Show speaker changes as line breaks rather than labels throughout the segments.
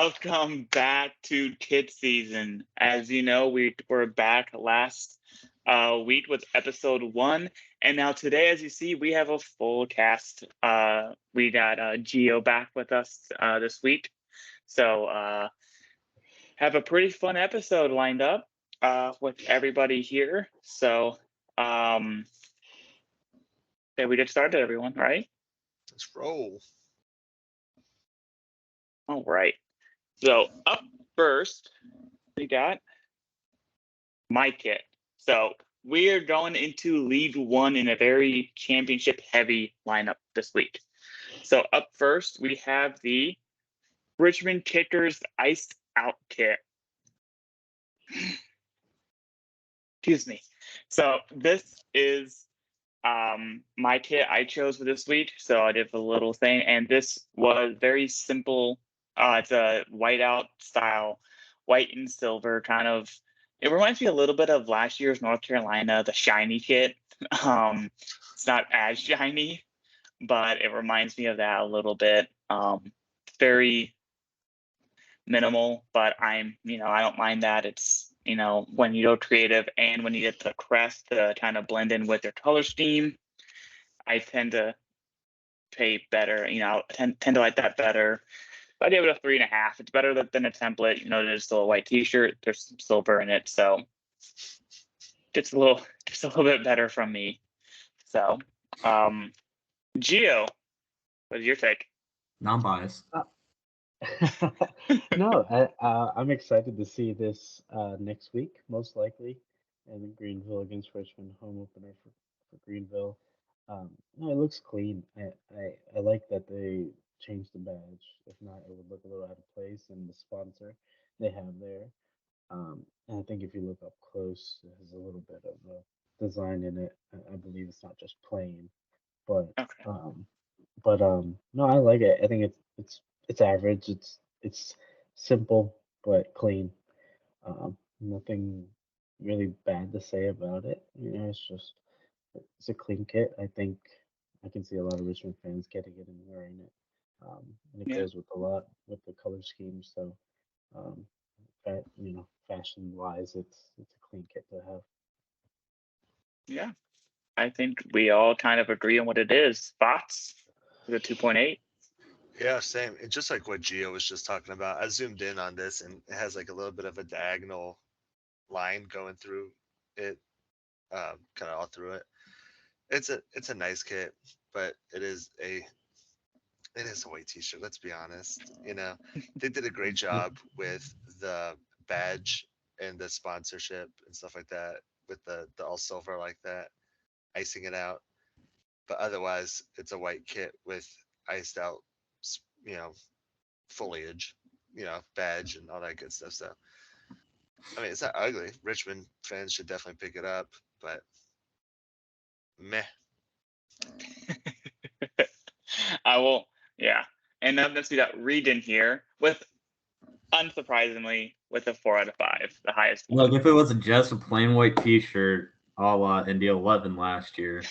Welcome back to Kid Season. As you know, we were back last week with episode 1, and now today, as you see, we have a full cast. We got Geo back with us this week, so have a pretty fun episode lined up with everybody here. So, yeah, we get started, everyone. Right?
Let's roll.
All right. So up first, we got my kit. So we are going into League One in a very championship-heavy lineup this week. So up first, we have the Richmond Kickers Iced Out kit. Excuse me. So this is my kit I chose for this week. So I did a little thing, and this was very simple. It's a whiteout style, white and silver kind of. It reminds me a little bit of last year's North Carolina, the shiny kit. It's not as shiny, but it reminds me of that a little bit. Very minimal, but I don't mind that. It's, when you go creative and when you get the crest to kind of blend in with your color scheme, I tend to pay better, tend to like that better. I gave it a 3.5. It's better than a template. There's still a white T-shirt. There's some silver in it, so just a little bit better from me. So, Gio, what's your take?
Non-biased.
No, I'm excited to see this next week, most likely, in Greenville against Richmond, home opener for Greenville. No, it looks clean. I like that they changed the badge. If not, it would look a little out of place. And the sponsor they have there. And I think if you look up close, it has a little bit of a design in it. I believe it's not just plain, but
Okay.
no, I like it. I think it's average. It's simple but clean. Nothing really bad to say about it. It's a clean kit. I think I can see a lot of Richmond fans getting it and wearing it. And it
Yeah.
goes with a lot with the color scheme. So, um, fashion wise, it's a clean kit to have.
Yeah. I think we all kind of agree on what it is. Thoughts? Is it 2.8?
Yeah, same. And just like what Gio was just talking about, I zoomed in on this and it has like a little bit of a diagonal line going through it, kind of all through it. It's a nice kit, but it is a white T-shirt. Let's be honest. They did a great job with the badge and the sponsorship and stuff like that, with the all silver like that, icing it out. But otherwise, it's a white kit with iced out, you know, foliage, badge and all that good stuff. So, I mean, it's not ugly. Richmond fans should definitely pick it up, but meh.
I will, yeah. And then next we got Reed in here with, unsurprisingly, with a 4 out of 5, the highest one.
Look, if it was just a plain white T-shirt, a la Indy 11 last year,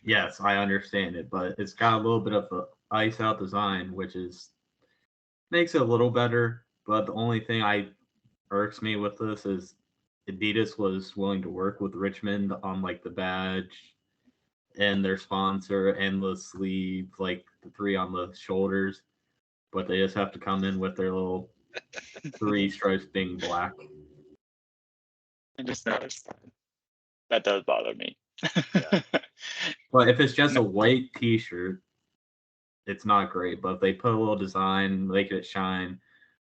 yes, I understand it, but it's got a little bit of a ice out design, which makes it a little better. But the only thing irks me with this is Adidas was willing to work with Richmond on like the badge and their sponsor and the sleeve, like the 3 on the shoulders, but they just have to come in with their little 3 stripes being black.
I just noticed that does bother me.
Yeah.
But if it's just a white T-shirt, it's not great. But if they put a little design, make it shine,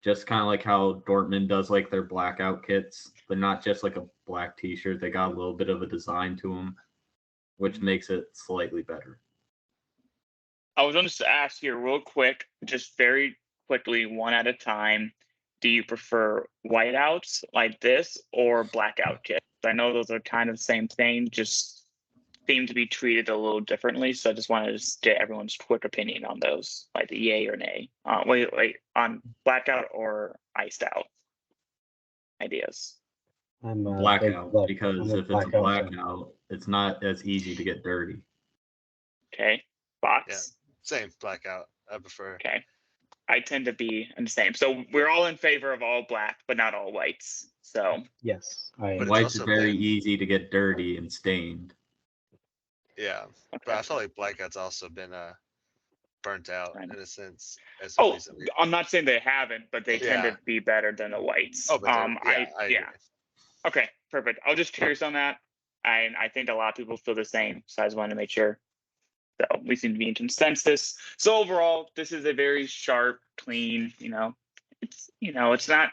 just kind of like how Dortmund does like their blackout kits, but not just like a black T-shirt. They got a little bit of a design to them, which makes it slightly better.
I was going to ask you real quick, just very quickly, one at a time. Do you prefer whiteouts like this or blackout kits? I know those are kind of the same thing, just seem to be treated a little differently. So I just wanted to get everyone's quick opinion on those, like the yay or nay. Wait, on blackout or iced out ideas.
I'm a
Blackout,
big
because
I'm a
if it's a
blackout fan.
blackout, it's not as easy to get dirty.
Okay, Fox.
Same blackout. I prefer.
Okay, I tend to be the same. So we're all in favor of all black, but not all whites. So
Yes, I
But it's
White's
also
very
been-
easy to get dirty and stained.
Yeah, but I feel like blackout's also been burnt out
Right.
in a sense as of
oh,
recently.
I'm not saying they haven't, but they tend
Yeah.
to be better than the whites.
Oh, but I agree.
Okay, perfect. I was just curious on that. I think a lot of people feel the same, so I just wanted to make sure. So we seem to be in consensus. So overall, this is a very sharp, clean. It's not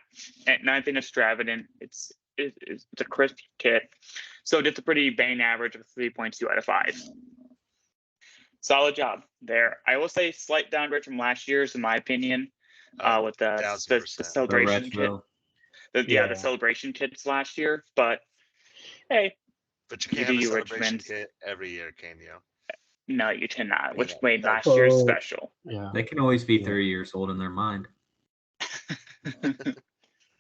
nothing extravagant. It's a crisp kit. So just a pretty bang average of 3.2 out of 5. Solid job there. I will say slight downgrade from last year's, in my opinion, with the
1000%.
The
celebration kit.
retro.
The celebration kits last year. But hey,
But you
You
can't
do
have a
you,
celebration
Richmond.
kit every year, can you?
no, you cannot, which
Yeah,
made
that's-
last year's
Oh.
special.
Yeah.
They can always be
Yeah.
30 years old in their mind.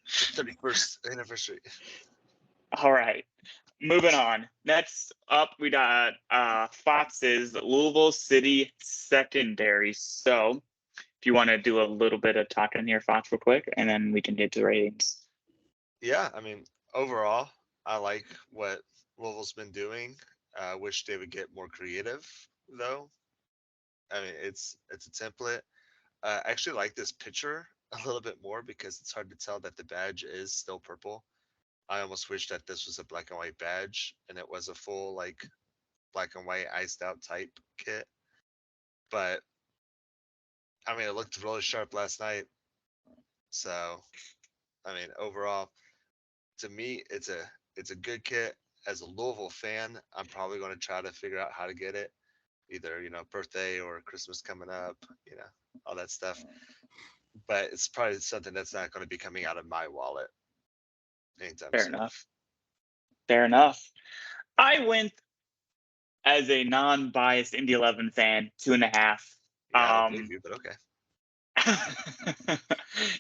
31st anniversary.
All right, moving on. Next up, we got Fox's Louisville City Secondary. So if you want to do a little bit of talking here, Fox, real quick, and then we can get to the ratings.
Yeah, I mean, overall, I like what Louisville's been doing. I wish they would get more creative, though. I mean, it's a template. I actually like this picture a little bit more because it's hard to tell that the badge is still purple. I almost wish that this was a black and white badge and it was a full like black and white iced out type kit. But I mean, it looked really sharp last night. So, I mean, overall, to me, it's a good kit. As a Louisville fan, I'm probably going to try to figure out how to get it, either birthday or Christmas coming up, all that stuff. But it's probably something that's not going to be coming out of my wallet anytime
Fair
soon.
enough. Fair enough. I went as a non-biased Indy 11 fan, 2.5.
Yeah, I don't believe you, but okay.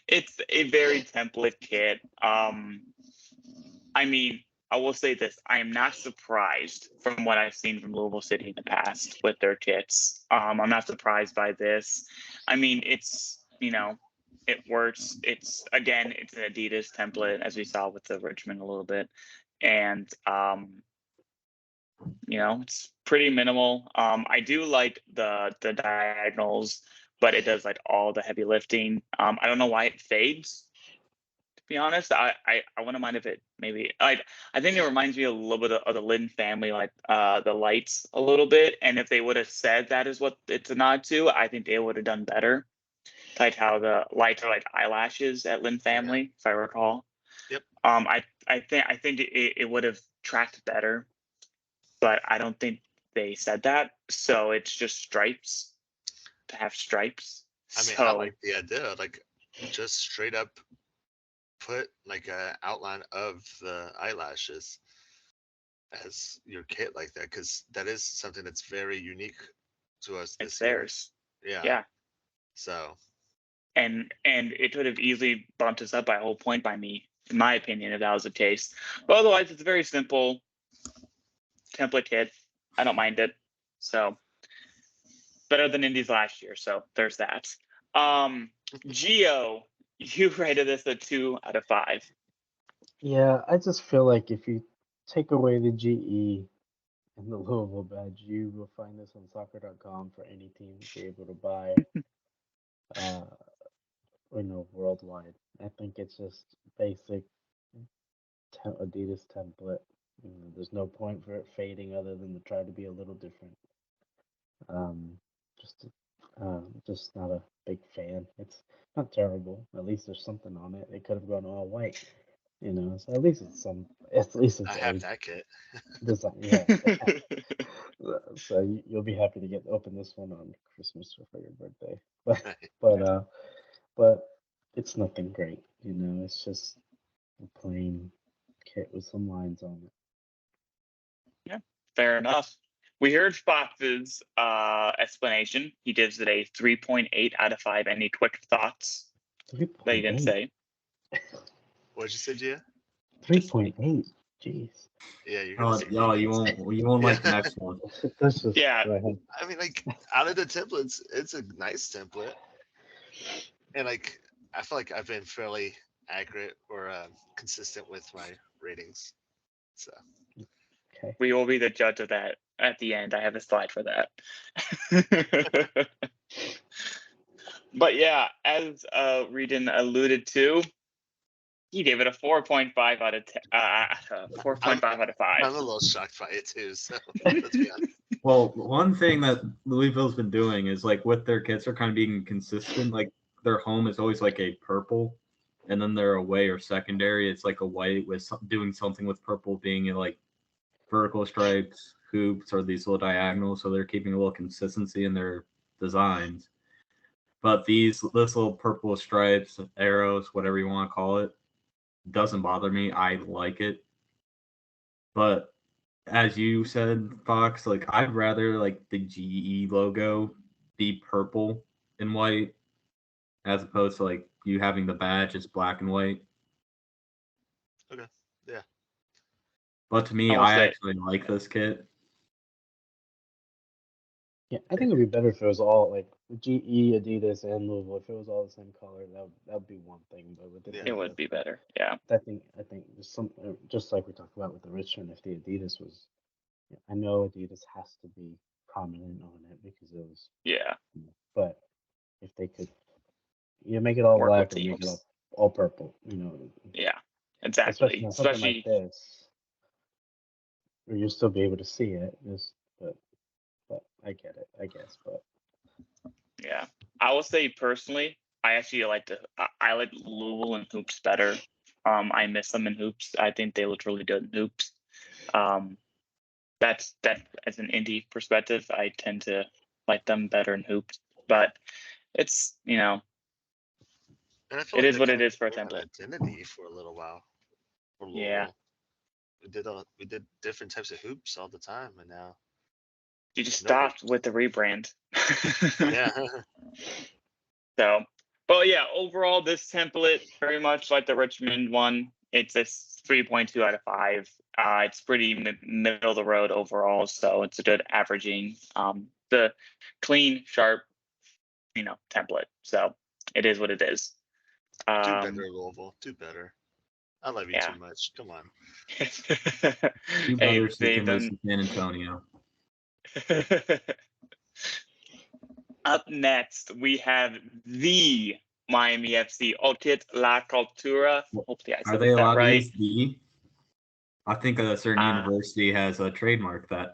It's a very template kit. I mean, I will say this: I am not surprised from what I've seen from Louisville City in the past with their kits. I'm not surprised by this. I mean, it's it works. It's an Adidas template, as we saw with the Richmond a little bit, and it's pretty minimal. I do like the diagonals, but it does like all the heavy lifting. I don't know why it fades. To be honest, I wouldn't mind if it maybe I think it reminds me a little bit of the Lynn family, like the lights a little bit. And if they would have said that is what it's a nod to, I think they would have done better. Like how the lights are like eyelashes at Lynn family, if I recall.
Yep.
I think it would have tracked better, but I don't think they said that. So it's just stripes to have stripes.
I mean,
so,
I like the idea, like just straight up put like a outline of the eyelashes as your kit like that, because that is something that's very unique to us this
it's
year.
theirs.
Yeah.
Yeah.
So.
And it could have easily bumped us up by a whole point by me, in my opinion, if that was the case. But otherwise, it's a very simple template kit. I don't mind it. So better than Indy's last year. So there's that. Gio, you rated this a 2 out of 5.
Yeah, I just feel like if you take away the GE and the Louisville badge, you will find this on soccer.com for any team to be able to buy, worldwide. I think it's just basic Adidas template. There's no point for it fading other than to try to be a little different. Just not a big fan. It's not terrible. At least there's something on it. It could have gone all white, So at least it's
I have that kit.
design. Yeah. So you'll be happy to open this one on Christmas or for your birthday. But it's nothing great. It's just a plain kit with some lines on it.
Yeah, fair enough. We heard Fox's explanation. He gives it a 3.8 out of 5. Any quick thoughts that you didn't
3.8.
say?
What'd you say, Gia?
3.8. Jeez.
Yeah, you're gonna say
you won't like the next one.
Let's just
Yeah.
go ahead.
I mean, like out of the templates, it's a nice template. And like, I feel like I've been fairly accurate or consistent with my ratings. So
Okay.
We will be the judge of that at the end. I have a slide for that. But yeah, as Regan alluded to, he gave it a 4.5 out of 10. 4.5 out of 5.
I'm a little shocked by it too. So let's be honest.
Well, one thing that Louisville's been doing is like with their kits are kind of being consistent. Like their home is always like a purple, and then their away or secondary, it's like a white with doing something with purple being like vertical stripes, hoops, or these little diagonals. So they're keeping a little consistency in their designs. But this little purple stripes, arrows, whatever you want to call it, doesn't bother me. I like it. But as you said, Fox, like I'd rather like the GE logo be purple and white as opposed to like you having the badge is black and white.
Okay. Yeah.
But to me,
I will
I
say-
actually like this kit.
Yeah, I think it'd be better if it was all like GE, Adidas, and Louisville. If it was all the same color, that would be one thing. But with the
Yeah.
It would be better. Yeah.
I think there's some just like we talked about with the Richmond. If the Adidas was, I know Adidas has to be prominent on it because it was,
Yeah.
but if they could, make it all
Work with
black or make it
teams.
all purple,
Yeah.
especially
Exactly.
on something
Especially
like this, where you'll still be able to see it. But I get it, I guess. But
yeah. I will say personally, I actually I like Louisville and hoops better. I miss them in hoops. I think they look really good in hoops. That's as an indie perspective, I tend to like them better in hoops. But it's
And I feel
It
like
is
they
what
kind
it
of
is for a
became an
template.
identity for a little while for
Yeah.
Louisville. We did different types of hoops all the time, and now
You just
no
stopped
hoops.
with the rebrand.
Yeah.
So, but yeah, overall, this template very much like the Richmond one. It's a 3.2 out of 5. It's pretty middle of the road overall, so it's a good averaging. The clean, sharp, template. So it is what it is.
Do better, Louisville. Do better. I love you
Yeah.
too much. Come on.
You
Hey,
better so you
they've
can lose
done.
to San Antonio.
Up next, we have the Miami FC Orchid La Cultura. Hopefully, I
Are
said
they
that
allowed to
right.
use the? I think a certain
Uh,
university has a trademark that.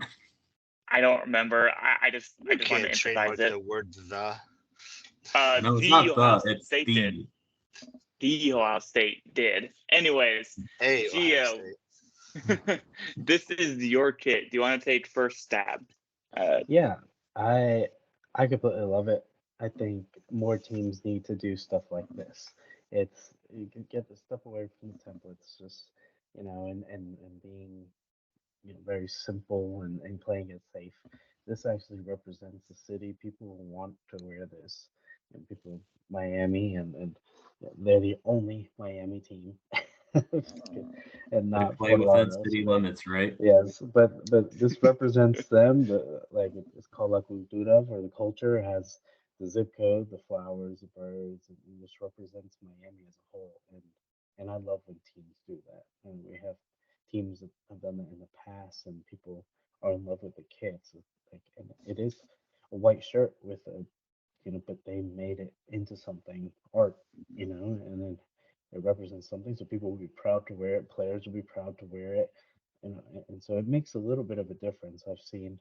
I don't remember. I just
You
want to
can't
emphasize
trademark
it.
the word the.
No, it's
The
not
Ohio
the. It's
State did.
the.
The Ohio State did. Anyways,
Hey, Ohio
Gio,
State.
this is your kit. Do you want to take first stab?
yeah, I completely love it. I think more teams need to do stuff like this. It's you can get the stuff away from the templates, just and being very simple and playing it safe. This actually represents the city. People want to wear this. People, Miami, and they're the only Miami team, and
They
not
play
Fort
within
Lauderdale.
city
But
limits, right?
yes, but this represents them. It's called La Cultura, or the culture has the zip code, the flowers, the birds, and it just represents Miami as a whole. And I love when teams do that. And we have teams that have done that in the past, and people are in love with the kits. And it is a white shirt with a, but they made it into something art, and then it represents something, so people will be proud to wear it. Players will be proud to wear it, and so it makes a little bit of a difference. I've seen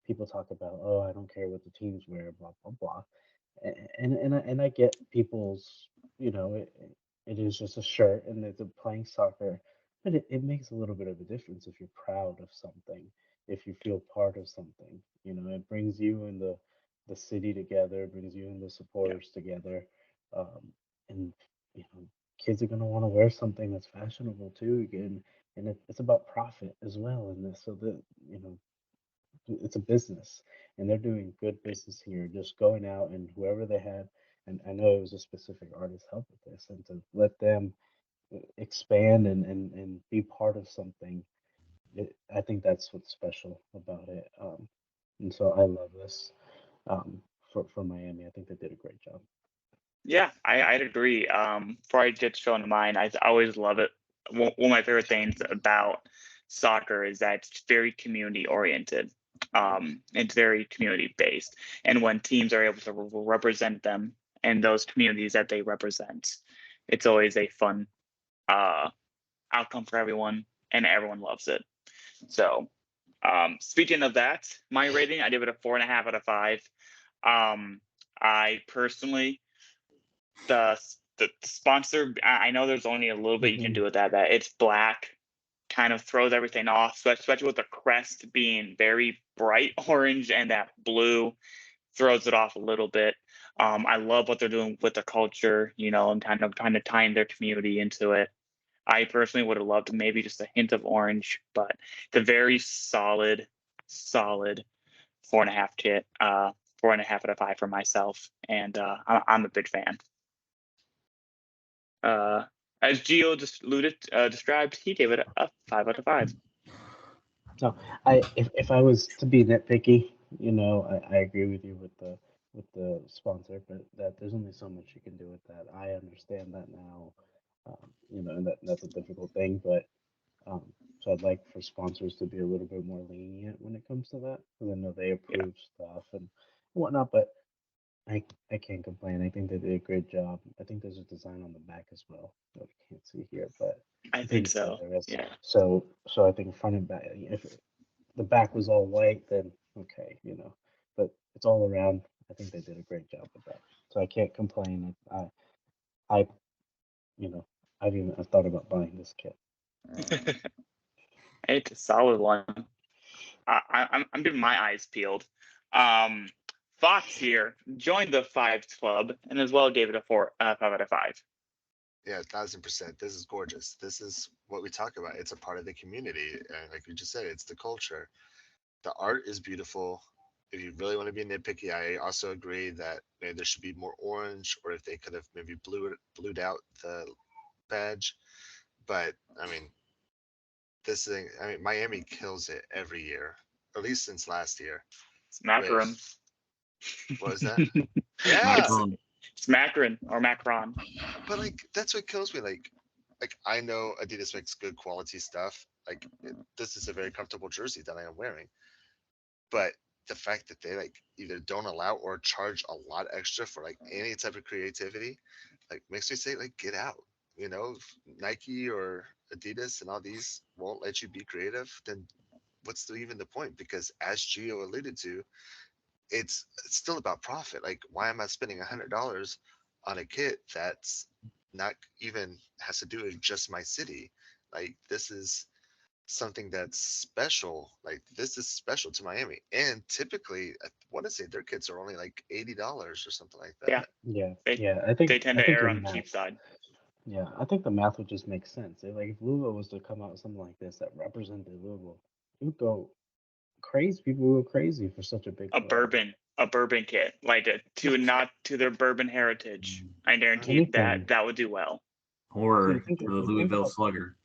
people talk about, oh, I don't care what the teams wear, blah blah blah, and I get people's, it is just a shirt and they're playing soccer, but it makes a little bit of a difference if you're proud of something, if you feel part of something. It brings you and the city together, brings you and the supporters together, and kids are gonna want to wear something that's fashionable too again, and it's about profit as well in this, so that it's a business, and they're doing good business here, just going out and whoever they had, and I know it was a specific artist help with this, and to let them expand and be part of something. I think that's what's special about it, and so I love this, for Miami. I think they did a great job.
Yeah, I'd agree. Before I get shown mine, I always love it. One of my favorite things about soccer is that it's very community oriented. It's very community based, and when teams are able to represent them and those communities that they represent, it's always a fun outcome for everyone, and everyone loves it. So, speaking of that, my rating, I give it a 4.5 out of 5. I personally, the sponsor, I know there's only a little bit you can do with that. That it's black, kind of throws everything off, especially with the crest being very bright orange and that blue throws it off a little bit. I love what they're doing with the culture, and kind of tying their community into it. I personally would have loved maybe just a hint of orange, but it's a very solid 4.5 kit. 4.5 out of 5 for myself, and I'm a big fan. As Gio just described, he gave it a 5 out of 5.
So if I was to be nitpicky, I agree with you with the sponsor, but that there's only so much you can do with that. I understand that now, and that's a difficult thing, but so I'd like for sponsors to be a little bit more lenient when it comes to that, because I know they approve stuff and whatnot, but I can't complain. I think they did a great job. I think there's a design on the back as well that we can't see here, but
I think so.
there is.
Yeah.
So I think front and back. If the back was all white, then okay, but it's all around. I think they did a great job with that. So I can't complain. I I've thought about buying this kit.
It's a solid one. I'm giving my eyes peeled. Fox here joined the 5 club and as well gave it a 5 out of 5.
Yeah, 1000%. This is gorgeous. This is what we talk about. It's a part of the community, and like you just said, it's the culture. The art is beautiful. If you really want to be nitpicky, I also agree that maybe there should be more orange, or if they could have maybe blued out the badge. But I mean, this thing, I mean, Miami kills it every year, at least since last year.
It's Macaron.
What was that? Yeah,
It's Macron or Macron.
but like that's what kills me. Like I know Adidas makes good quality stuff. Like this is a very comfortable jersey that I am wearing, but the fact that they like either don't allow or charge a lot extra for like any type of creativity, like makes me say like get out. If Nike or Adidas and all these won't let you be creative, then what's even the point? Because as Gio alluded to, it's still about profit. Like, why am I spending $100 on a kit that's not even has to do with just my city? Like, this is something that's special. Like, this is special to Miami. And typically, I want to say their kits are only like $80 or something like that.
Yeah. I think
they tend to err on the cheap side.
Yeah, I think the math would just make sense. If Louisville was to come out with something like this that represented Louisville, it would go crazy. People would go crazy for such a big
a bourbon kit, like not to their bourbon heritage. I guarantee that would do well.
Or the Louisville Slugger.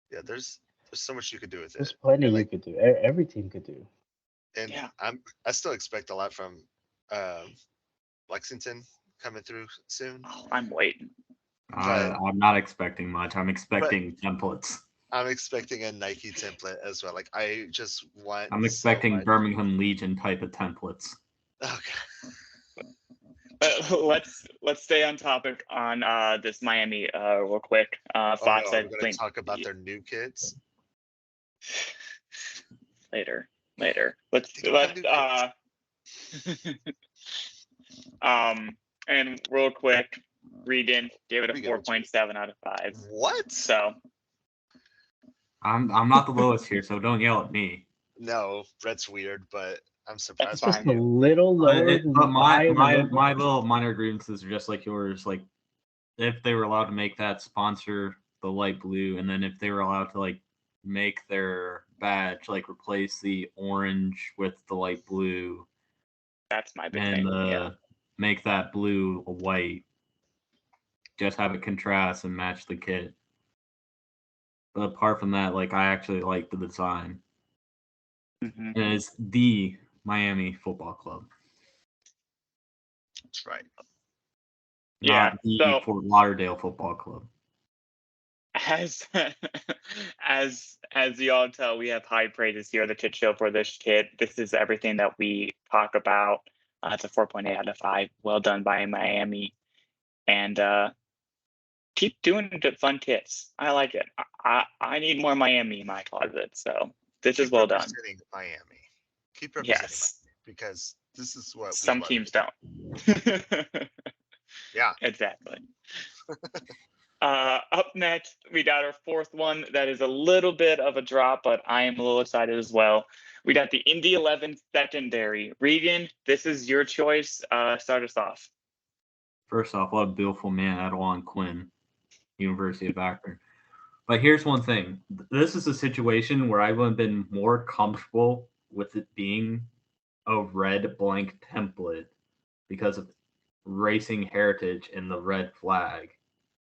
Yeah, there's so much you could do with it.
There's plenty you could do. Every team could do.
And I still expect a lot from Lexington coming through soon.
Oh, I'm waiting.
I'm not expecting much. I'm expecting templates.
I'm expecting a Nike template as well. Like I just want.
I'm expecting Birmingham Legion type of templates.
Okay.
Let's stay on topic on this Miami real quick. Fox
we're going to talk about their new kids
later. Let's and real quick, Regan gave it a 4.7 out of 5.
What?
So
I'm not the lowest here, so don't yell at me.
No, Brett's weird, but I'm surprised.
It's just a little lower.
But my little minor grievances are just like yours. Like if they were allowed to make that sponsor the light blue, and then if they were allowed to like make their badge like replace the orange with the light blue.
That's my big thing.
Make that blue a white. Just have it contrast and match the kit. But apart from that, like I actually like the design.
Mm-hmm.
And it's the Miami Football Club.
That's right.
Yeah,
not the
so-
Fort Lauderdale Football Club.
As as you all tell, we have high praises here at the Chit Show for this kid. This is everything that we talk about. It's a 4.8 out of 5. Well done by Miami, and keep doing the fun kits. I like it. I need more Miami in my closet, so this is
Keep
well done.
representing Miami. Keep representing
Yes,
Miami because this is what we
some
love
teams
to do.
don't.
Yeah.
Exactly. Up next, we got our fourth one that is a little bit of a drop, but I am a little excited as well. We got the Indy 11 secondary. Regan, this is your choice. Start us off.
First off, what a beautiful man, Adawan Quinn, University of Akron. But here's one thing. This is a situation where I would have been more comfortable with it being a red blank template because of racing heritage and the red flag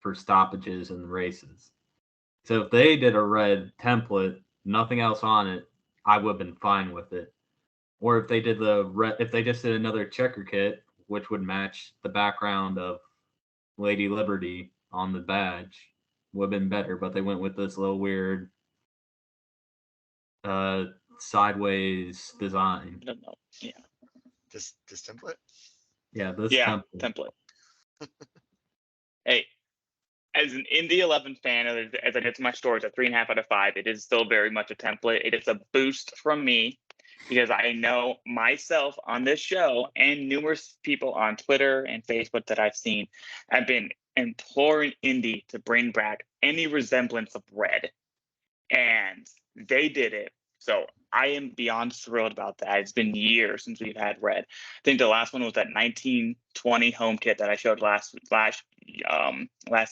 for stoppages and races. So if they did a red template, nothing else on it, I would have been fine with it. Or if they did if they just did another checker kit, which would match the background of Lady Liberty on the badge, would have been better. But they went with this little weird sideways design.
I don't know. Yeah.
This template.
Yeah, this
Yeah,
template.
Hey, as an Indy 11 fan, as I did to my stories, a 3.5 out of 5. It is still very much a template. It is a boost from me because I know myself on this show and numerous people on Twitter and Facebook that I've seen have been imploring Indy to bring back any resemblance of red, and they did it. So I am beyond thrilled about that. It's been years since we've had red. I think the last one was that 1920 home kit that I showed last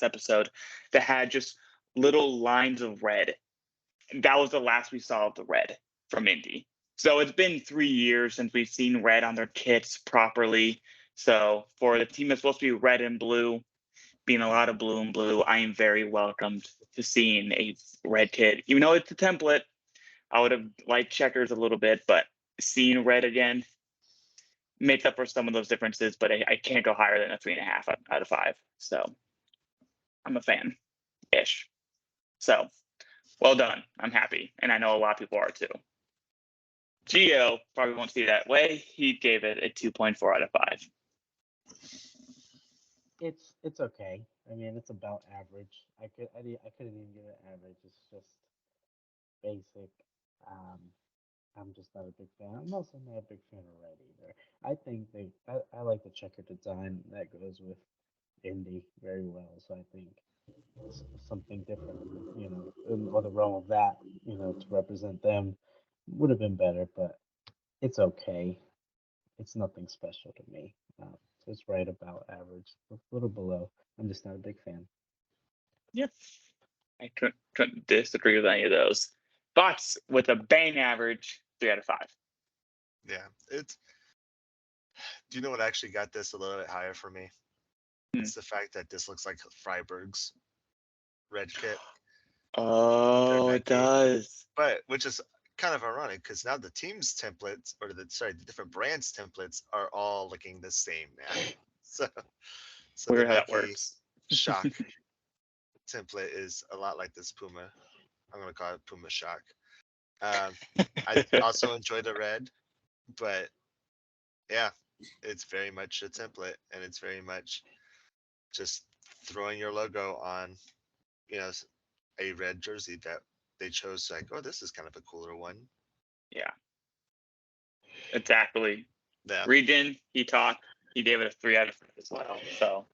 episode that had just little lines of red. That was the last we saw of the red from Indy. So it's been 3 years since we've seen red on their kits properly. So for the team that's supposed to be red and blue, being a lot of blue and blue, I am very welcomed to seeing a red kit. Even though it's a template, I would have liked checkers a little bit, but seeing red again makes up for some of those differences. But I can't go higher than a 3.5 out of 5. So I'm a fan ish. So well done. I'm happy. And I know a lot of people are too. Gio probably won't see it that way. He gave it a 2.4 out of 5.
It's okay. I mean, it's about average. I couldn't even give it average. It's just basic. Um, I'm just not a big fan. I'm also not a big fan of red either. I think I like the checker design that goes with Indy very well. So I think something different, in the realm of that, to represent them would have been better, but it's okay. It's nothing special to me. So it's right about average, a little below. I'm just not a big fan.
Yep. I couldn't disagree with any of those. Thoughts with a bang average 3 out of 5.
Yeah, it's. Do you know what actually got this a little bit higher for me? It's the fact that this looks like Freiburg's red kit,
Oh, it does.
but which is kind of ironic because now the team's templates or the different brands templates are all looking the same now. So
Weird
the
how that
Nike
works.
Shock template is a lot like this Puma. I'm gonna call it Puma Shock. I also enjoy the red, but yeah, it's very much a template, and it's very much just throwing your logo on, a red jersey that they chose. Like, oh, this is kind of a cooler one.
Yeah. Exactly.
Yeah.
Regan, he talked. He gave it a 3 out of 5 as well. So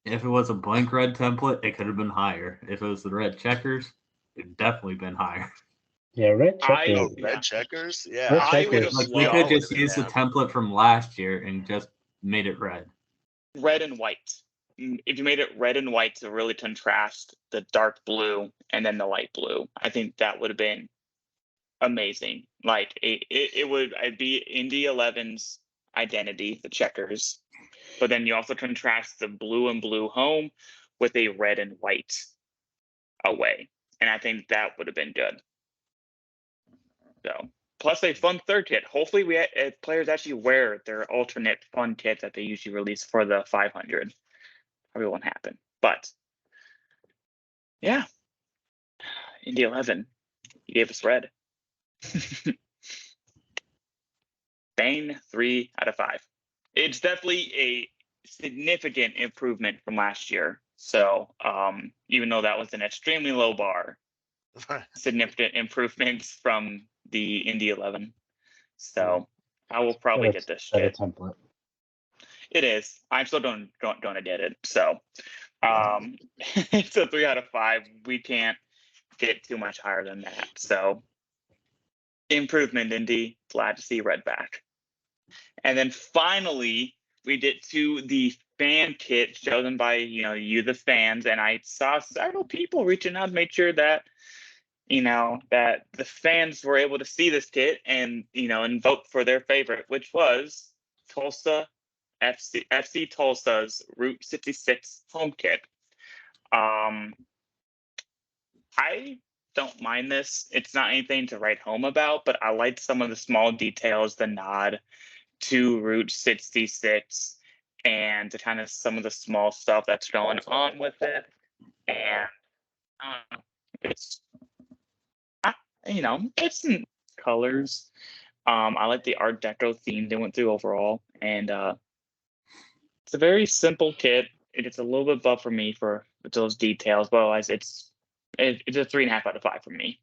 If it was a blank red template, it could have been higher. If it was the red checkers, it'd definitely been higher.
Yeah, red checkers.
Oh,
Yeah.
red checkers. Yeah,
Red
I would have
Like
wish
we
all
could
would've
just
been
use the
down.
template from last year and just made it red.
red and white. If you made it red and white to really contrast the dark blue and then the light blue, I think that would have been amazing. Like it would be Indy 11's identity, the checkers, but then you also contrast the blue and blue home with a red and white away, and I think that would have been good. So plus a fun third kit. Hopefully, players actually wear their alternate fun kit that they usually release for the 500. probably won't happen. But yeah, Indy 11, you gave us red. Bane, 3 out of 5. It's definitely a significant improvement from last year. So even though that was an extremely low bar, significant improvements from the Indy 11. So I will probably get this
Better
shit.
template.
It is. I'm still going to get it. So it's a 3 out of 5. We can't get too much higher than that. So improvement, Indy. Glad to see red back. And then finally, we get to the fan kit chosen by you the fans, and I saw several people reaching out to make sure that that the fans were able to see this kit and and vote for their favorite, which was Tulsa FC Tulsa's Route 66 home kit. I don't mind this. It's not anything to write home about, but I liked some of the small details, the nod to Route 66 and to kind of some of the small stuff that's going on with it. And it's it's in colors. I like the Art Deco theme they went through overall, and it's a very simple kit. It's a little bit above for me for those details, but otherwise it's a 3.5 out of 5 for me.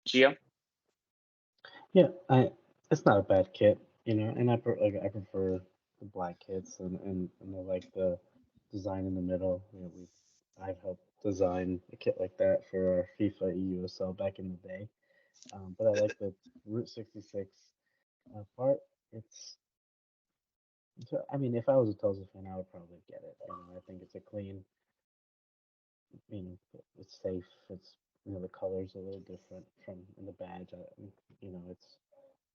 Gio?
Yeah, it's not a bad kit, and I prefer the black kits, and I like the design in the middle. I've helped design a kit like that for our FIFA EUSL back in the day. But I like the Route 66 part. I mean, if I was a Tulsa fan, I would probably get it. I think it's a clean. It's safe. It's the color's a little different from in the badge.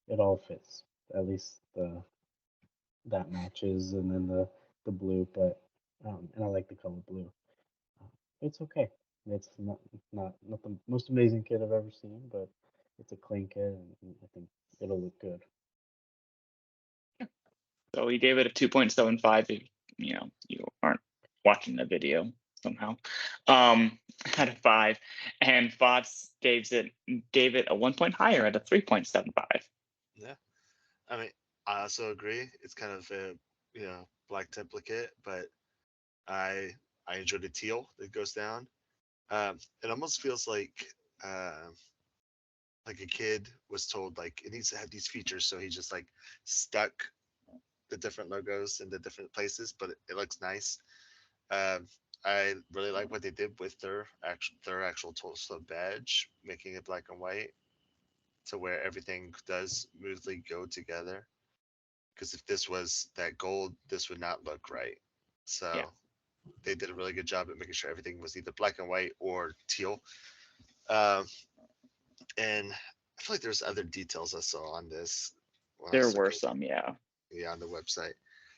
It all fits. At least that matches, and then the blue. But and I like the color blue. It's okay. It's not the most amazing kit I've ever seen, but it's a clean kit, and I think it'll look good.
So we gave it a 2.75 if you aren't watching the video somehow. Out of 5. And Fox gave it a 1 point higher at a 3.75.
Yeah. I mean, I also agree. It's kind of a black template kit, but I enjoy the teal that goes down. It almost feels like a kid was told like it needs to have these features, so he just like stuck the different logos in the different places, but it looks nice. I really like what they did with their actual Tulsa badge, making it black and white, to where everything does smoothly go together. Because if this was that gold, this would not look right. So
Yeah.
they did a really good job at making sure everything was either black and white or teal. And I feel like there's other details I saw on this.
There were some, yeah.
Yeah, on the website.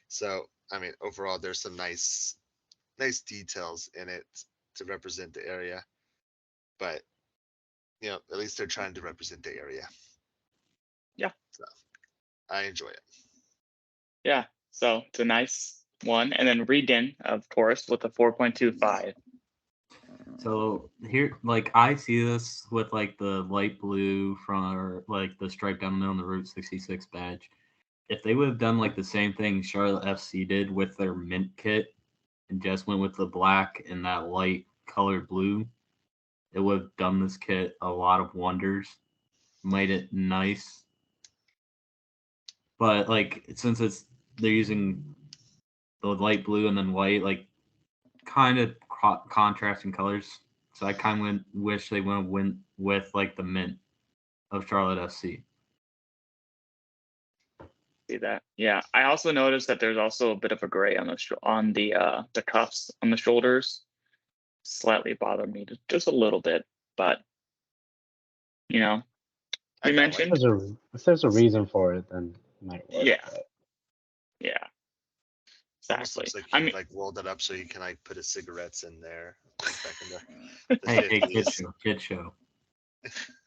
So I mean, overall, there's some nice details in it to represent the area. But at least they're trying to represent the area.
Yeah.
So I enjoy it.
Yeah. So it's a nice one. And then Regan, of course, with a 4.25.
So here, like I see this with like the light blue or like the stripe down the middle on the Route 66 badge. If they would have done like the same thing Charlotte FC did with their mint kit and just went with the black and that light colored blue, it would have done this kit a lot of wonders, made it nice. But like since they're using the light blue and then white, like kind of contrasting colors, so I kind of wish they would have went with like the mint of Charlotte FC.
See that? Yeah. I also noticed that there's also a bit of a gray on the cuffs on the shoulders. Slightly bothered me just a little bit, but we mentioned.
If there's a reason for it, then it might work.
Yeah.
But...
Yeah.
Almost
Exactly.
looks like like rolled it up so you can like put his cigarettes in there. Like back in the
Hey,
50s.
kid show.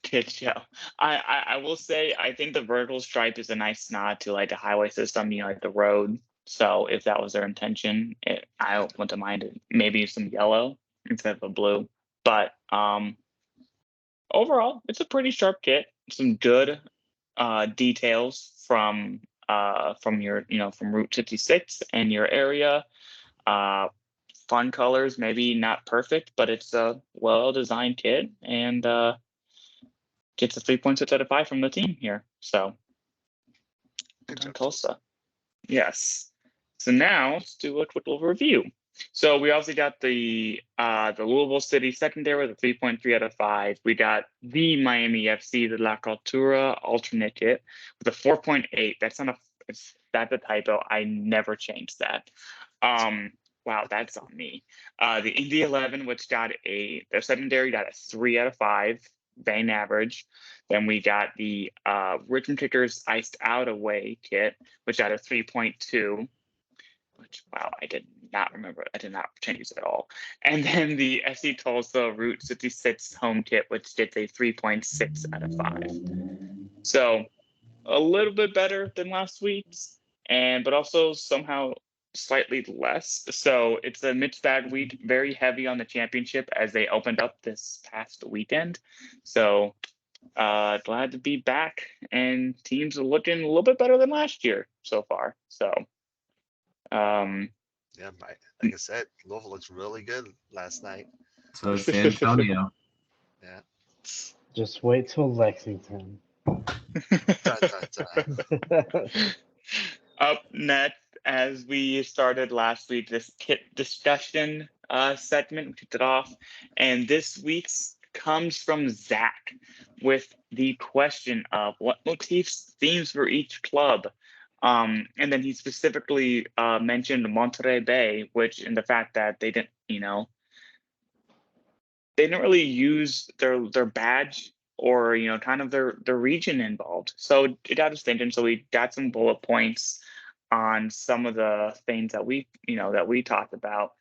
Kid show. I will say I think the vertical stripe is a nice nod to like the highway system, like the road So if that was their intention, I wouldn't mind it. Maybe some yellow instead of a blue. But overall, it's a pretty sharp kit. Some good details from your from Route 56 and your area. Fun colors, maybe not perfect, but it's a well-designed kit and gets a 3.6 out of 5 from the team here. So,
Good job,
Tulsa. Yes. So now let's do a quick little review. So we also got the Louisville City secondary with a 3.3 out of 5. We got the Miami FC, the La Cultura alternate kit with a 4.8. That's a typo. I never changed that. Wow, that's on me. The Indy 11, which got their secondary got a 3 out of 5, bang average. Then we got the Richmond Kickers iced out away kit, which got a 3.2. Which, wow, I did not remember. I did not change it at all. And then the FC Tulsa Route 56 home kit, which gets a 3.6 out of 5. So a little bit better than last week's, but also somehow slightly less. So it's a mixed bag week, very heavy on the championship as they opened up this past weekend. So glad to be back, and teams are looking a little bit better than last year so far. So
Yeah, like I said, Louisville looks really good last night.
So is San Antonio.
Yeah.
Just wait till Lexington.
Dun, dun, dun.
Up next, as we started last week, this kit discussion segment, we kicked it off, and this week's comes from Zach with the question of what motifs, themes for each club. And then he specifically mentioned Monterey Bay, which in the fact that they didn't really use their badge or kind of their region involved. So it got us thinking. So we got some bullet points on some of the things that we talked about.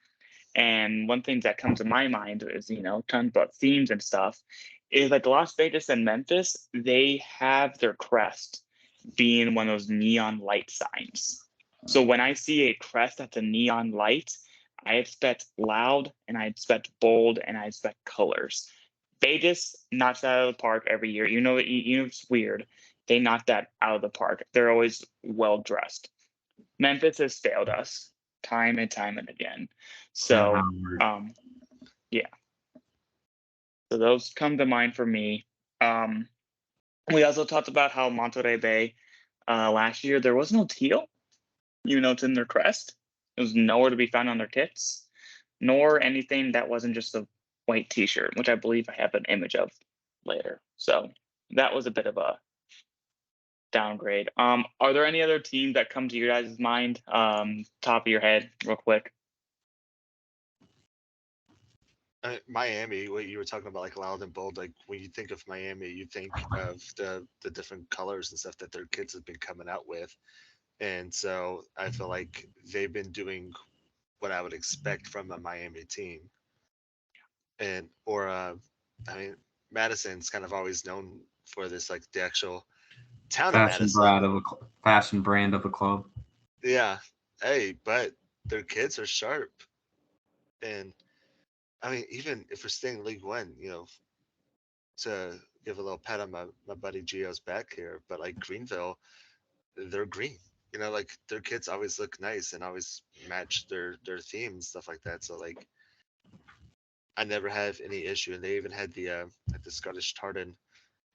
And one thing that comes to my mind is tons about themes and stuff is like Las Vegas and Memphis. They have their crest being one of those neon light signs. So when I see a crest that's a neon light, I expect loud and I expect bold and I expect colors. Vegas knocks that out of the park every year. It's weird. They knock that out of the park. They're always well dressed. Memphis has failed us time and time and again. So, yeah. So those come to mind for me. We also talked about how Monterey Bay last year there was no teal. It's in their crest. It was nowhere to be found on their kits, nor anything that wasn't just a white T-shirt, which I believe I have an image of later. So that was a bit of a downgrade. Are there any other teams that come to your guys' mind? Top of your head, real quick.
Miami, what you were talking about, like loud and bold. Like when you think of Miami, you think of the different colors and stuff that their kids have been coming out with, and so I feel like they've been doing what I would expect from a Miami team. And I mean, Madison's kind of always known for this, like the actual town of Madison.
Fashion brand of a club.
Yeah. Hey, but their kids are sharp, and I mean, even if we're staying League One, to give a little pat on my buddy Gio's back here, but like Greenville, they're green. Like their kids always look nice and always match their theme and stuff like that. So like, I never have any issue, and they even had the like the Scottish tartan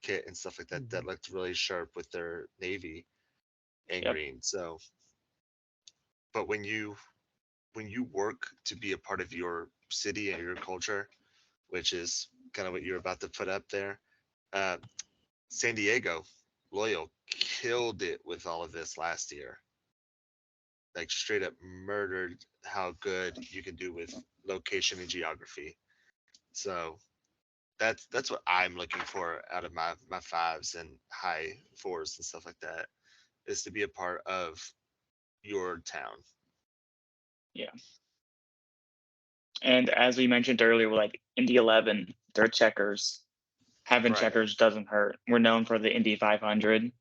kit and stuff like that that looked really sharp with their navy and green. So, but when you work to be a part of your city and your culture, which is kind of what you're about to put up there. San Diego, Loyal killed it with all of this last year. Like straight up murdered how good you can do with location and geography. So that's what I'm looking for out of my fives and high fours and stuff like that, is to be a part of your town.
Yeah. And as we mentioned earlier, like Indy 11, they're checkers. Having checkers doesn't hurt. We're known for the Indy 500.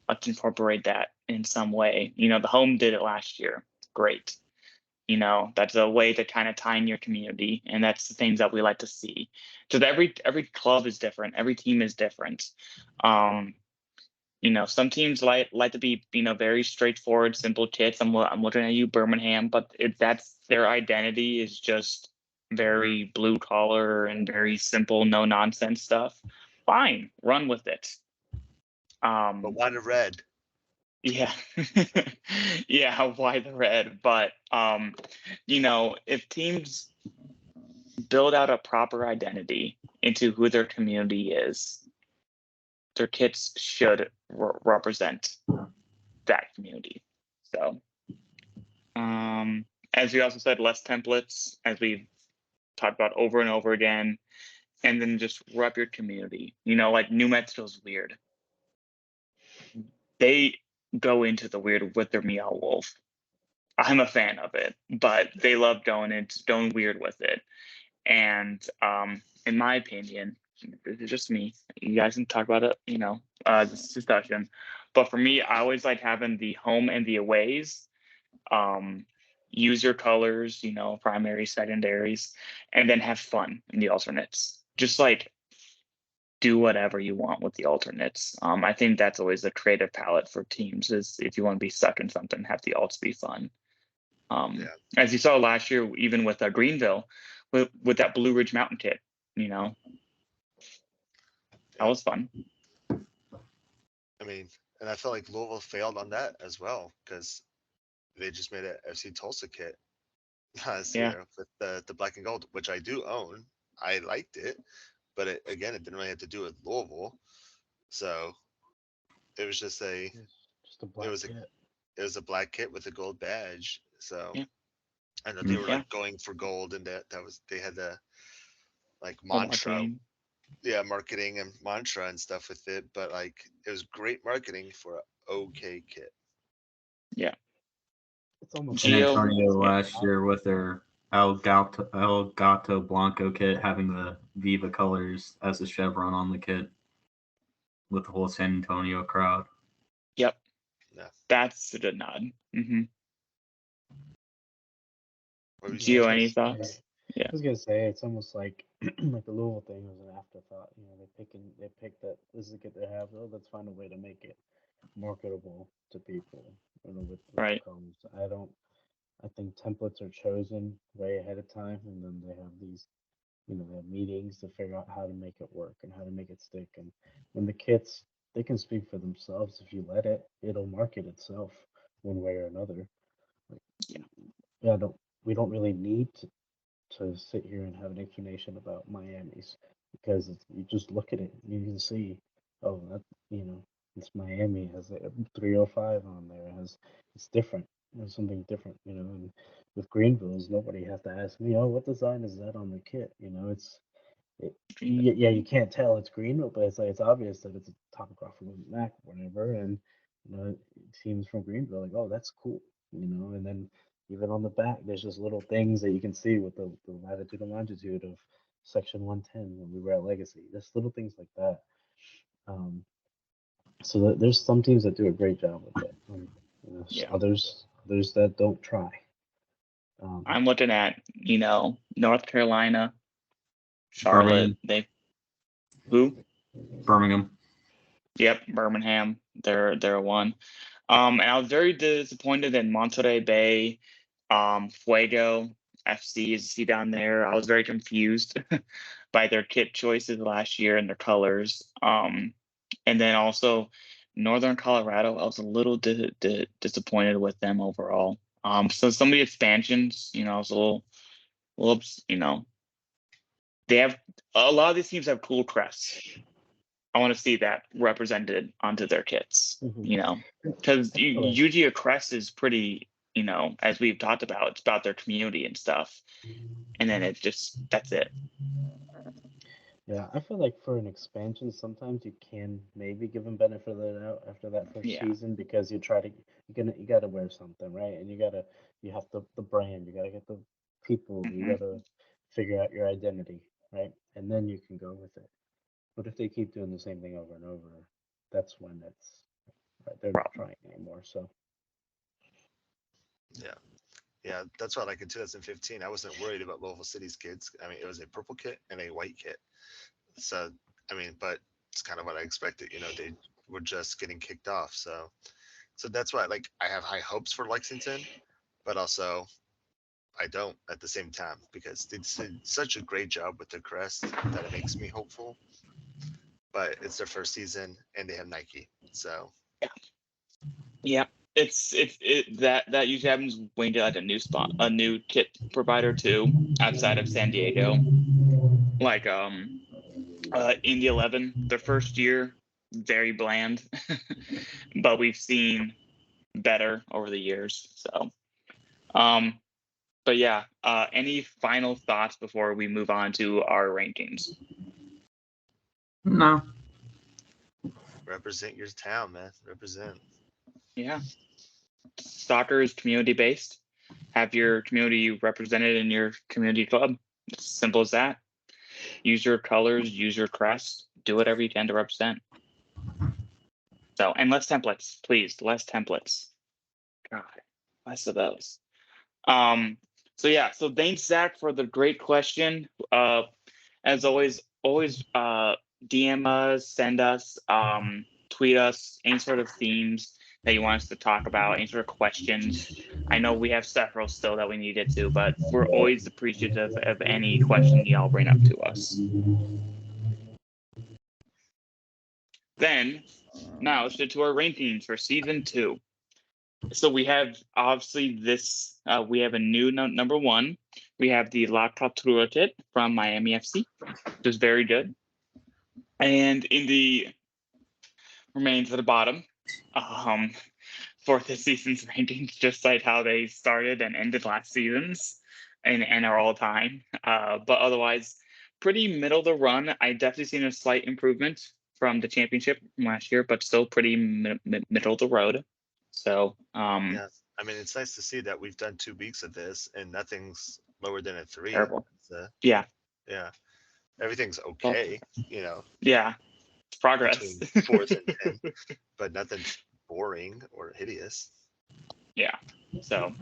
let's incorporate that in some way. The home did it last year. Great. That's a way to kind of tie in your community, and that's the things that we like to see. So every club is different, every team is different. Some teams like to be very straightforward, simple kits. I'm looking at you, Birmingham, but that's their identity is just very blue collar and very simple, no nonsense stuff. Fine, run with it.
But why the red?
Yeah. Yeah, why the red? But if teams build out a proper identity into who their community is, their kits should represent that community. So as we also said, less templates, as we've talked about over and over again, and then just rep your community. Like New Mexico's weird. They go into the weird with their Meow Wolf. I'm a fan of it, but they love going weird with it. And in my opinion, this is just me. You guys can talk about it, this discussion. But for me, I always like having the home and the aways. Use your colors, primaries, secondaries, and then have fun in the alternates. Just like do whatever you want with the alternates. I think that's always the creative palette for teams is if you want to be stuck in something, have the alts be fun. As you saw last year, even with Greenville, with that Blue Ridge Mountain kit, that was fun.
I mean, and I feel like Louisville failed on that as well because they just made a FC Tulsa kit last year with the black and gold, which I do own. I liked it, but it didn't really have to do with Louisville. So it was just a
black kit.
It was a black kit with a gold badge. So I know
Mm.
they were like going for gold, and they had the like mantra, marketing and mantra and stuff with it. But like it was great marketing for an okay kit.
Yeah.
It's almost
San Antonio last year with their El Gato Blanco kit having the Viva colors as a chevron on the kit with the whole San Antonio crowd.
Yep.
Yeah.
That's a good nod. Mm-hmm.
Gio,
any thoughts?
I was gonna say it's almost like like the Louisville thing was an afterthought. They picked that this is a kit they have. Oh, let's find a way to make it marketable to people. With
right.
colors. I think templates are chosen way ahead of time, and then they have these, they have meetings to figure out how to make it work and how to make it stick. And when the kits, they can speak for themselves. If you let it, it'll market itself one way or another. We don't really need to sit here and have an explanation about Miami's because you just look at it, you can see, oh, that it's Miami, it has a 305 on there, it's different. There's something different, and with Greenville's, nobody has to ask me, oh, what design is that on the kit? You can't tell it's Greenville, but it's obvious that it's a topographical map, whatever, and teams from Greenville like, oh, that's cool, and then even on the back, there's just little things that you can see with the latitude and longitude of section 110 when we were at Legacy. There's little things like that. So there's some teams that do a great job with it. Others that don't try.
I'm looking at North Carolina, Charlotte.
Birmingham.
Yep, Birmingham. They're one. And I was very disappointed in Monterey Bay, Fuego FC is see down there. I was very confused by their kit choices last year and their colors. And then also Northern Colorado, I was a little disappointed with them overall. So some of the expansions, I was a little, they have a lot of these teams have cool crests. I want to see that represented onto their kits, because usually a crest is pretty, as we've talked about, it's about their community and stuff. And then that's it.
Yeah, I feel like for an expansion, sometimes you can maybe give them benefit of the doubt after that first season because you gotta wear something, right? And you have the brand, you gotta get the people, you gotta figure out your identity, right? And then you can go with it. But if they keep doing the same thing over and over, that's when Right, they're not trying anymore. So
Yeah, that's why, like in 2015, I wasn't worried about Louisville City's kids. I mean, it was a purple kit and a white kit. So, I mean, but it's kind of what I expected. They were just getting kicked off. So that's why, like, I have high hopes for Lexington, but also I don't at the same time because they did such a great job with the crest that it makes me hopeful. But it's their first season and they have Nike. So,
Yeah, that usually happens when you get like a new kit provider too, outside of San Diego. Like Indy 11, their first year, very bland, but we've seen better over the years. So, but yeah, any final thoughts before we move on to our rankings?
No.
represent your town, man. Represent.
Yeah, soccer is community based. Have your community represented in your community club. It's simple as that. Use your colors, use your crest, do whatever you can to represent. So, and less templates, please, less templates. God, less of those. So yeah, so thanks Zach for the great question. As always, DM us, send us, tweet us any sort of themes that you want us to talk about, any sort of questions. I know we have several still that we needed to, but we're always appreciative of any question y'all bring up to us. Then, now let's get to our rankings for season 2. So we have obviously this. We have a new number 1. We have the La Cultura kit from Miami FC, which is very good. And in the remains at the bottom, for this season's rankings, just like how they started and ended last seasons, and are all time. But otherwise, pretty middle of the run. I definitely seen a slight improvement from the championship from last year, but still pretty middle of the road. So,
Yeah, I mean, it's nice to see that we've done 2 weeks of this and nothing's lower than a 3.
terrible.
So,
Yeah.
yeah, everything's okay.
Yeah. It's progress.
Between 4th and 10th, but nothing's boring or hideous.
Yeah. So,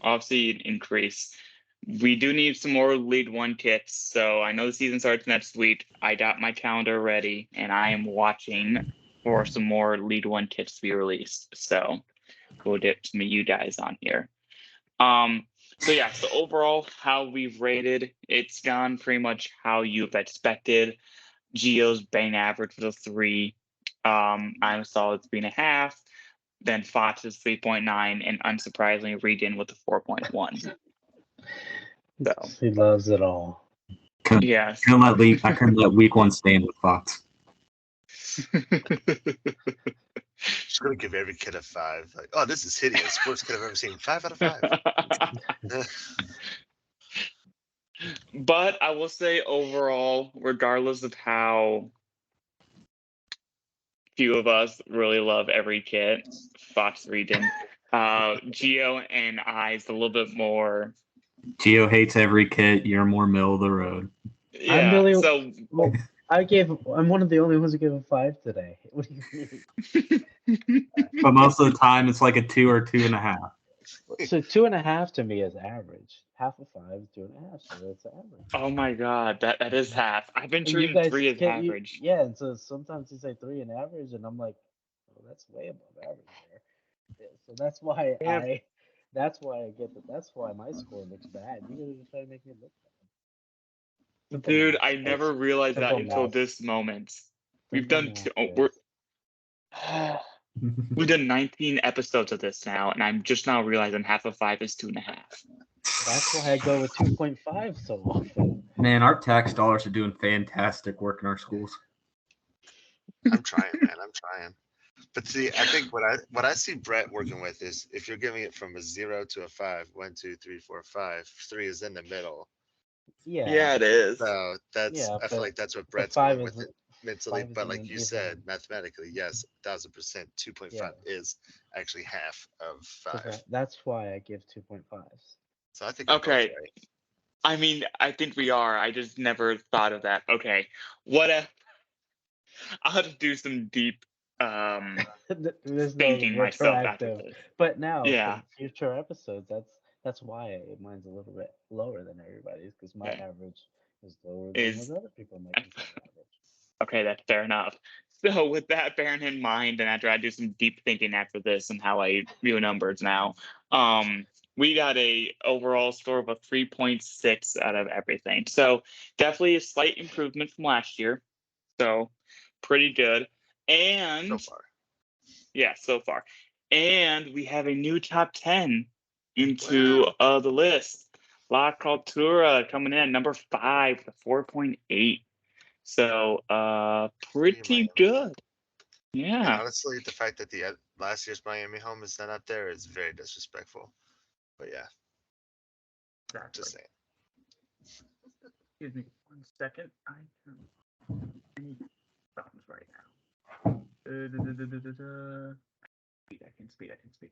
obviously, an increase. We do need some more League One kits. So I know the season starts next week. I got my calendar ready, and I am watching for some more League One kits to be released. So we'll get some of you guys on here. So yeah, so overall, how we've rated, it's gone pretty much how you've expected. Gio's bang average was a 3. I'm a solid 3.5. Then Fox is 3.9, and unsurprisingly, Regan with a 4.1. So
he loves it all.
yes.
I couldn't let week 1 stand with Fox.
Just gonna give every kid a 5. Like, oh, this is hideous. Worst kid I've ever seen. 5 out of 5.
But I will say overall, regardless of how few of us really love every kit, Fox Regan, Gio and I is a little bit more.
Gio hates every kit. You're more middle of the road.
Yeah. So
well, I'm one of the only ones who gave a 5 today. What do you mean?
But most of the time, it's like a 2 or 2.5.
So 2.5 to me is average. Half of 5 is 2.5, so that's average.
Oh my God, that is half. I've been
And you
treating
guys
3 as
can't-
average.
yeah, and so sometimes you say 3 and average, and I'm like, oh, that's way above average there. Yeah, so that's why
Yeah.
that's why I get that. That's why my score looks bad. You guys are trying to make me look bad. Simple
Dude,
math,
I
guys.
never realized that
Simple
until
math.
this moment. We've
Simple
done
math,
we've done 19 episodes of this now, and I'm just now realizing half of 5 is 2.5.
That's why I go with 2.5 so often.
Man, our tax dollars are doing fantastic work in our schools.
I'm trying, man. I'm trying. But see, I think what I see Brett working with is if you're giving it from a 0 to a 5, 1, 2, 3, 4, 5, 3 is in the middle.
Yeah.
it is.
So that's
Yeah,
I feel
but
like that's what
the
Brett's
5
going with
is
it mentally.
5
But like
isn't
you said, mathematically, yes, 1,000%, 2.5
Yeah.
is actually half of
So
5.
that's why I give 2.5s.
So I think we're both
Okay.
right.
I mean, I think we are. I just never thought of that. Okay. What if I'll have to do some deep
There's no
thanking myself after
retroactive.
this.
But now
Yeah.
for future episodes, that's why mine's a little bit lower than everybody's, because my
Okay.
average is lower than
Is
what other people might consider average.
okay, that's fair enough. So with that bearing in mind, and after I do some deep thinking after this and how I view numbers now, we got a overall score of a 3.6 out of everything. So definitely a slight improvement from last year. So pretty good. And
So far.
yeah, so far. And we have a new top 10 into
Wow.
the list. La Cultura coming in at number 5 with a 4.8. So pretty
Miami.
good.
And
Yeah.
honestly, the fact that the last year's Miami home is not up there is very disrespectful. But yeah,
Exactly.
just saying.
Excuse me 1 second. I have any problems right now. Speed, I can speed.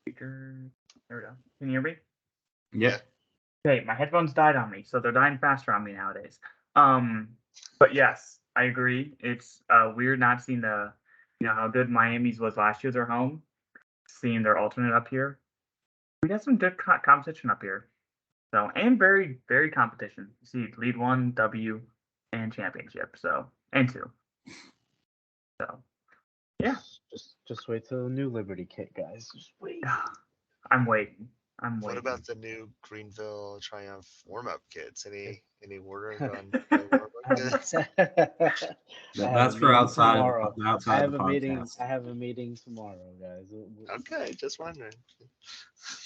Speaker. There we go. Can you hear me?
Yep.
Okay, my headphones died on me, so they're dying faster on me nowadays. But yes, I agree. It's weird not seeing how good Miami's was last year's their home, seeing their alternate up here. We got some good competition up here. So, and very, very competition. You see, lead 1, W, and championship. So, and 2. So, yeah.
Just wait till the new Liberty kit, guys. Just wait.
I'm waiting.
What about the new Greenville Triumph warm-up kits? Any word on warm-up kits?
That's for outside
tomorrow.
outside the
I
podcast.
have a meeting tomorrow, guys.
Okay, just wondering.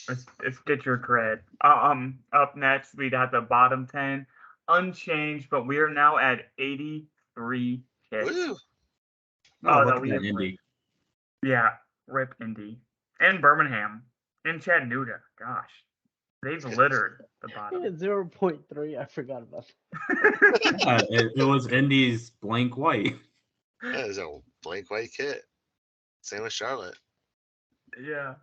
It's get your cred. Up next we got the bottom 10, unchanged, but we are now at 83 hits.
Woo!
Oh,
no,
look
we
at
have
Indy.
Yeah, rip Indy and Birmingham and Chattanooga. Gosh, they've littered the bottom.
0.3. I forgot about that.
It was Indy's blank white.
That is a blank white kit. Same with Charlotte.
Yeah,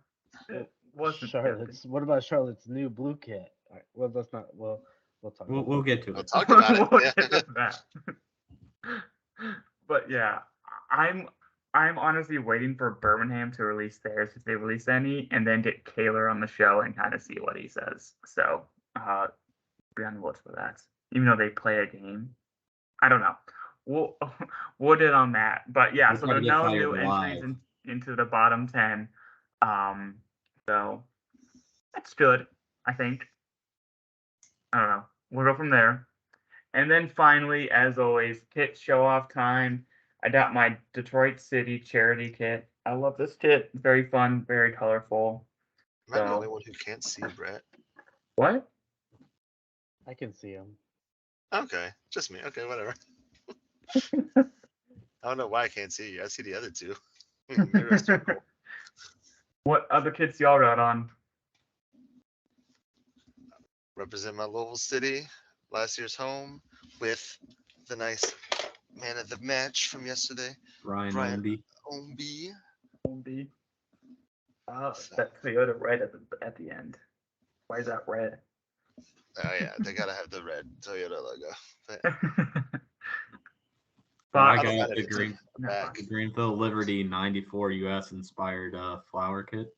it wasn't
Charlotte's. What about Charlotte's new blue kit? All right, well, that's not. Well, we'll talk.
We'll get to
We'll
it.
talk about it.
We'll
Yeah.
get to that. But yeah, I'm honestly waiting for Birmingham to release theirs if they release any, and then get Kaler on the show and kind of see what he says. So be on the looks for that. Even though they play a game, I don't know. We'll get on that. But yeah,
We'll
so
try
there
to
are
get
no new
fired
entries
live.
into the bottom 10. So that's good, I think. I don't know. We'll go from there. And then finally, as always, kit show off time. I got my Detroit City charity kit. I love this kit. Very fun, very colorful.
Am I the
So-
only one who can't see Brett?
What?
I can see him.
Okay, just me. Okay, whatever. I don't know why I can't see you. I see the other two. Mirror circle.
What other kits y'all got on?
Represent my Louisville City, last year's home, with the nice man of the match from yesterday,
Ryan
Brian
Ownby.
Ownby.
Ownby. That Toyota red at the end. Why is that red?
Oh yeah, they gotta have the red Toyota logo. But
I
I don't
got
mind
the
if it's in the back.
Greenville Liberty 94 US inspired flower kit.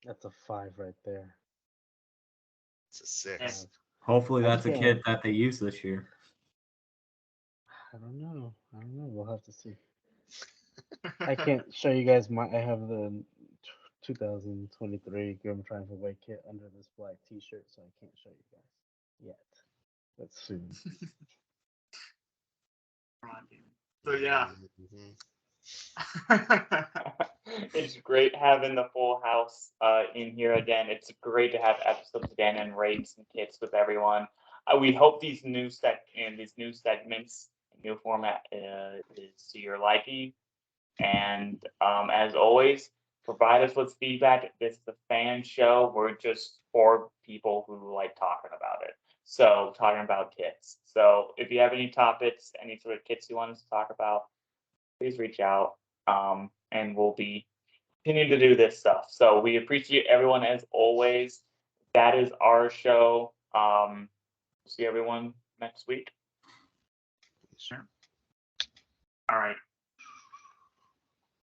That's a 5 right there.
It's a 6.
Hopefully
I
that's a
can't-
kit that they use this year.
I don't know. We'll have to see. I can't show you guys I have the 2023 Grim Triumph white kit under this black T-shirt, so I can't show you guys yet. But soon.
So yeah.
Mhm.
It's great having the full house in here again. It's great to have episodes again and raids and kits with everyone. We hope these new segments, new format is to your liking. And as always, provide us with feedback. This is a fan show. We're just 4 people who like talking about it. So talking about kits. So if you have any topics, any sort of kits you want us to talk about, please reach out. And we'll be continuing to do this stuff. So we appreciate everyone as always. That is our show. See everyone next week.
Sure.
All right.